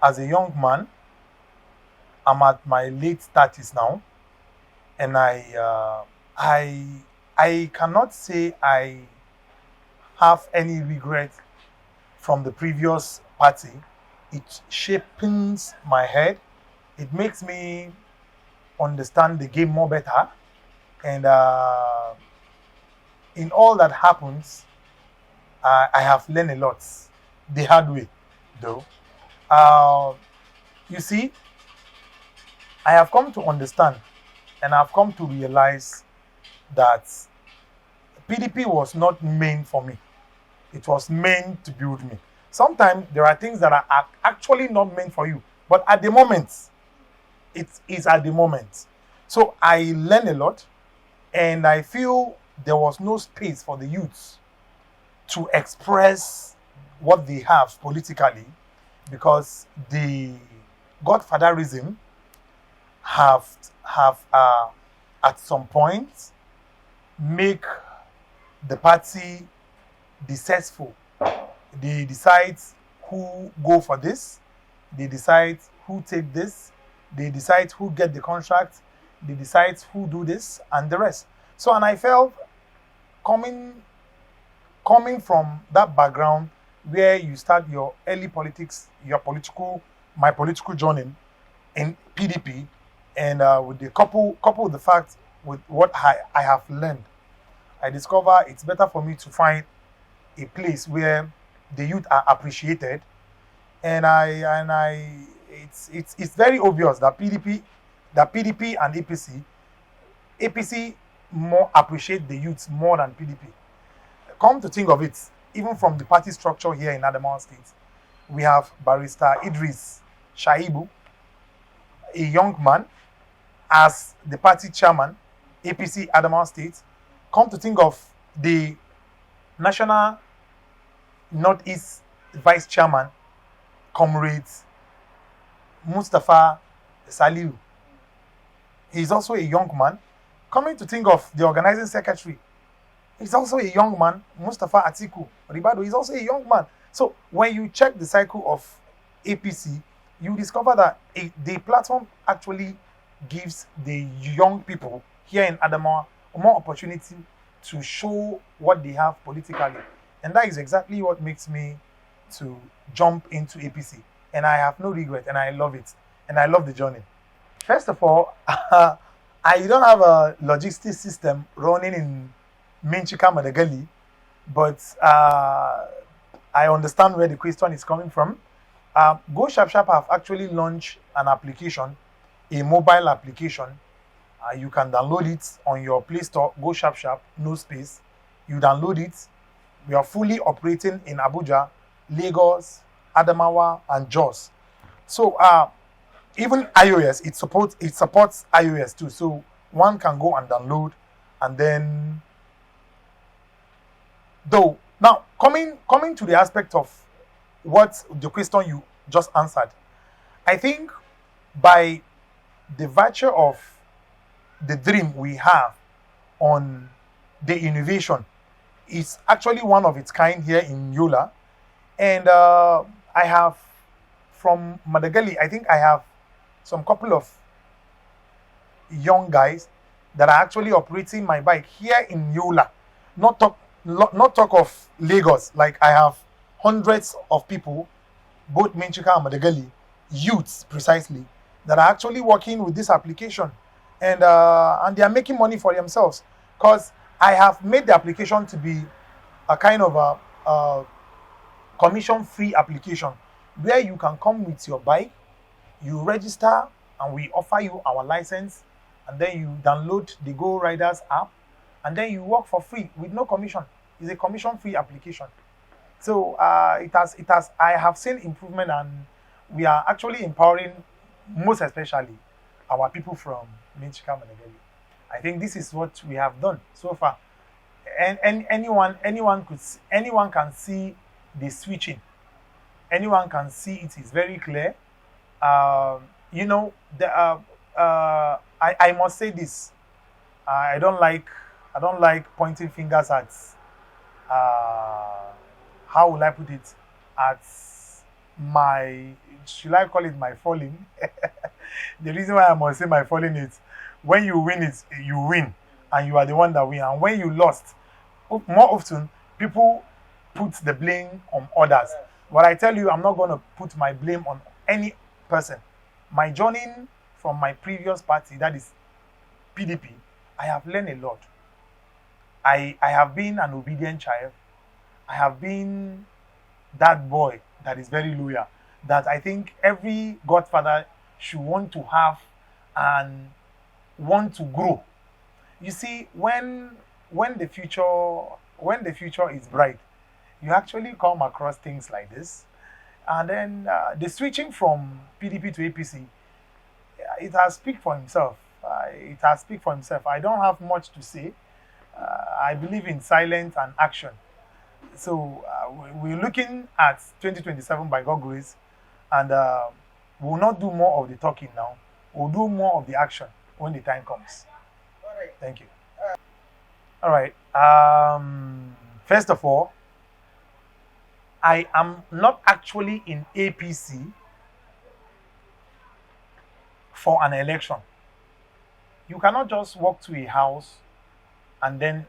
as a young man, I'm at my late 30s now, and I cannot say I have any regret from the previous party. It shapes my head. It makes me understand the game more better, and in all that happens, I have learned a lot the hard way, though. Uh, you see, I have come to understand and I've come to realize that PDP was not meant for me. It was meant to build me. Sometimes there are things that are actually not meant for you, but at the moment, it is at the moment. So I learned a lot, and I feel there was no space for the youths to express what they have politically, because the godfatherism have at some point make the party distasteful. They decide who go for this, they decide who take this, they decide who get the contract, they decide who do this and the rest. So, and I felt coming from that background where you start your early politics, my political journey in PDP, and with the couple with the fact with what I have learned, I discover it's better for me to find a place where the youth are appreciated, and it's very obvious that PDP and APC more appreciate the youth more than PDP. Come to think of it, even from the party structure here in Adamawa State, we have Barrister Idris Shaibu, a young man, as the party chairman, APC Adamawa State. Come to think of the National Northeast Vice Chairman, Comrade Mustafa Saliu. He's also a young man. Coming to think of the organizing secretary, he's also a young man, Mustafa Atiku Ribado. He's also a young man. So when you check the cycle of APC, you discover that the platform actually gives the young people here in Adamawa more opportunity to show what they have politically. And that is exactly what makes me to jump into APC. And I have no regret, and I love it. And I love the journey. First of all, I don't have a logistics system running in Michika and Madagali, but I understand where the question is coming from. GoSharpSharp have actually launched an application, a mobile application. You can download it on your Play Store, GoSharpSharp, no space. You download it. We are fully operating in Abuja, Lagos, Adamawa, and Jos. So even iOS, it supports iOS too. So one can go and download, and then though now coming to the aspect of what the question you just answered, I think by the virtue of the dream we have on the innovation, it's actually one of its kind here in Yola, and I have from Madagali, I think I have some couple of young guys that are actually operating my bike here in Yola. Not talk of Lagos. Like I have hundreds of people, both Michika and Madagali, youths precisely, that are actually working with this application, and they are making money for themselves. Because I have made the application to be a kind of a commission-free application where you can come with your bike, you register, and we offer you our license, and then you download the Go Riders app, and then you work for free with no commission. It's a commission-free application. So it has. I have seen improvement, and we are actually empowering, most especially, our people from Michika and Madagali. I think this is what we have done so far, and anyone can see the switching. Anyone can see it is very clear. I must say this. I don't like pointing fingers at how will I put it, at my should I call it my falling? The reason why I must say my falling is when you win it, you win, and you are the one that win. And when you lost, more often people put the blame on others. But I tell you, I'm not going to put my blame on any person. My journey from my previous party, that is PDP, I have learned a lot. I have been an obedient child. I have been that boy that is very loyal, that I think every godfather should want to have and want to grow. You see, when the future is bright, you actually come across things like this, and then the switching from PDP to APC, it has speak for himself. I don't have much to say. I believe in silence and action. So we're looking at 2027 by God's grace, and we'll not do more of the talking now. We'll do more of the action when the time comes. All right. Thank you. All right. First of all, I am not actually in APC for an election. You cannot just walk to a house and then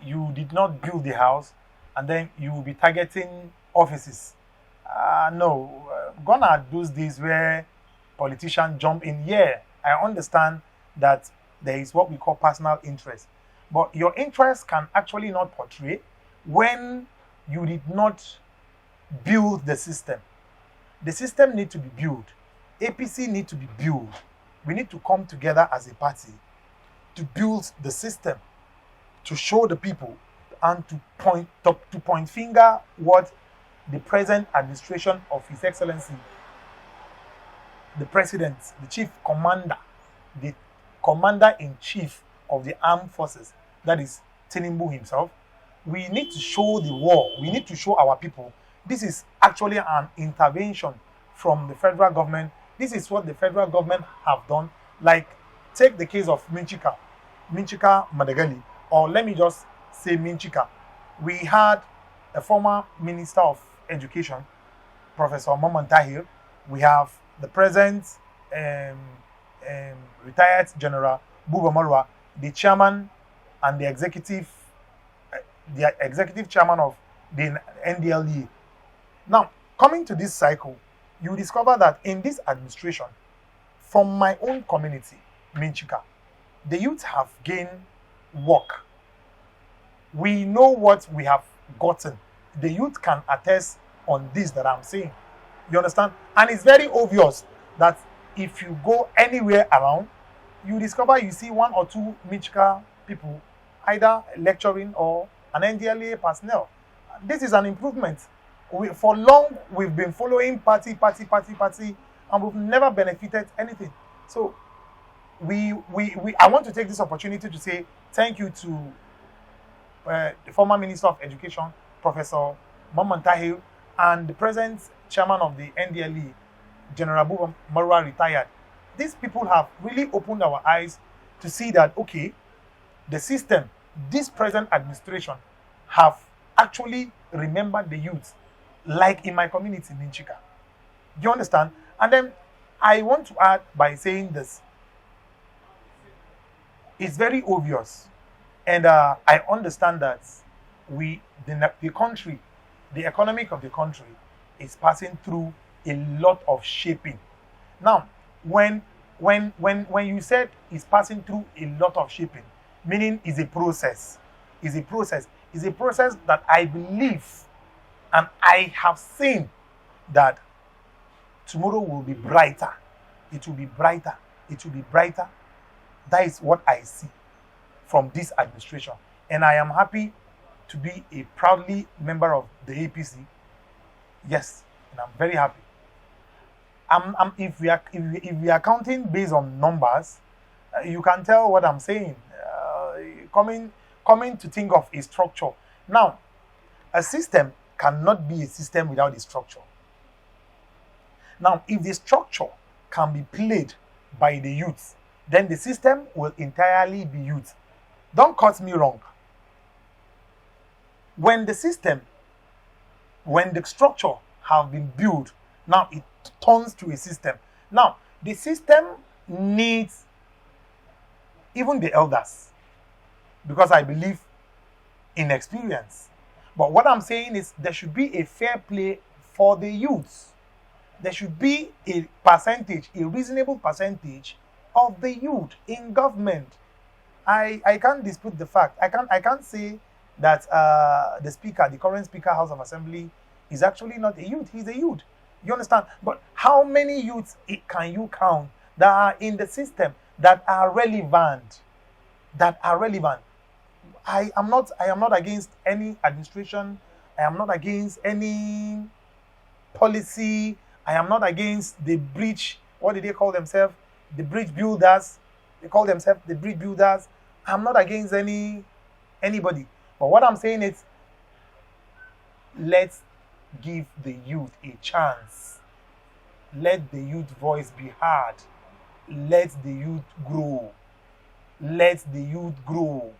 you did not build the house and then you will be targeting offices. No, gone are those days where politicians jump in. Yeah, I understand that there is what we call personal interest, but your interest can actually not portray when you did not build the system. The system needs to be built. APC need to be built. We need to come together as a party to build the system, to show the people and to point finger what the present administration of His Excellency, the President, the Chief Commander, the Commander-in-Chief of the Armed Forces, that is Tinubu himself. We need to show the war. We need to show our people. This is actually an intervention from the federal government. This is what the federal government have done. Like, take the case of Michika Madagali, or let me just say Michika. We had a former Minister of Education, Professor Tahir. We have the present retired General Buba Marwa, the chairman and the executive chairman of the NDLE. Now, coming to this cycle, you discover that in this administration, from my own community, Michika, the youth have gained work. We know what we have gotten. The youth can attest on this that I'm saying. You understand? And it's very obvious that if you go anywhere around, you discover you see one or two Michika people either lecturing or an NDLA personnel. This is an improvement. For long, we've been following party, and we've never benefited anything. So, I want to take this opportunity to say thank you to the former Minister of Education, Professor Tahir, and the present chairman of the NDLE, General Buba Marwa, retired. These people have really opened our eyes to see that, okay, the system, this present administration, have actually remembered the youth, like in my community, Michika. Do you understand? And then I want to add by saying this. It's very obvious, and I understand that the country, the economic of the country, is passing through a lot of shaping. Now, when you said it's passing through a lot of shaping, meaning it's a process. It's a process that I believe and I have seen that tomorrow will be brighter. It will be brighter. It will be brighter. That is what I see from this administration. And I am happy to be a proudly member of the APC. Yes, and I'm very happy. If we are counting based on numbers, you can tell what I'm saying. Coming to think of a structure. Now, a system cannot be a system without a structure. Now, if the structure can be played by the youth, then the system will entirely be youth. Don't cut me wrong. When the structure have been built, now turns to a system. Now, the system needs even the elders, because I believe in experience. But what I'm saying is there should be a fair play for the youths. There should be a percentage, a reasonable percentage of the youth in government. I can't dispute the fact. I can't say that the speaker, the current speaker, House of Assembly, is actually not a youth. He's a youth. You understand? But how many youths can you count that are in the system that are relevant? That are relevant. I am not against any administration. I am not against any policy. I am not against the bridge. What do they call themselves? The bridge builders. They call themselves the bridge builders. I'm not against anybody. But what I'm saying is, let's give the youth a chance. Let the youth voice be heard. Let the youth grow. Let the youth grow.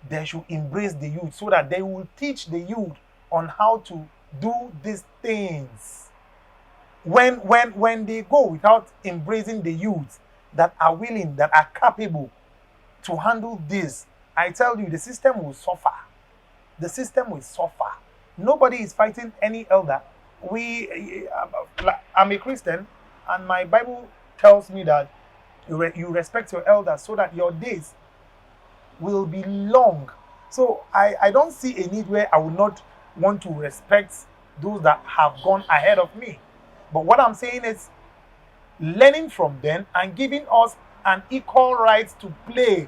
They should embrace the youth so that they will teach the youth on how to do these things. When they go without embracing the youth that are willing, that are capable to handle this, I tell you, the system will suffer. The system will suffer. Nobody is fighting any elder. I'm a Christian, and my Bible tells me that you respect your elders so that your days will be long. So I don't see a need where I would not want to respect those that have gone ahead of me. But what I'm saying is learning from them and giving us an equal right to play,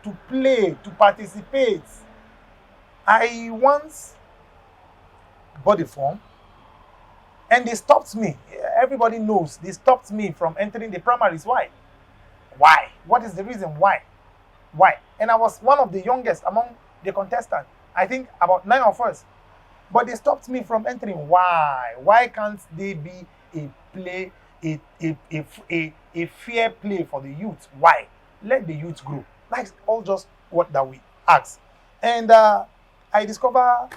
to participate. I once bought a form and they stopped me. Everybody knows they stopped me from entering the primaries. Why? Why? What is the reason? Why? And I was one of the youngest among the contestants. I think about 9 of us. But they stopped me from entering. Why? Why can't they be a fair play for the youth? Why? Let the youth grow. That's all just what that we ask. And I discovered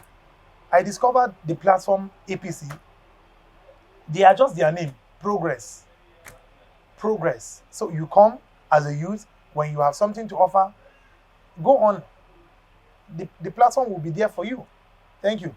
the platform APC. They are just their name, Progress. So you come as a youth, when you have something to offer, go on. The platform will be there for you. Thank you.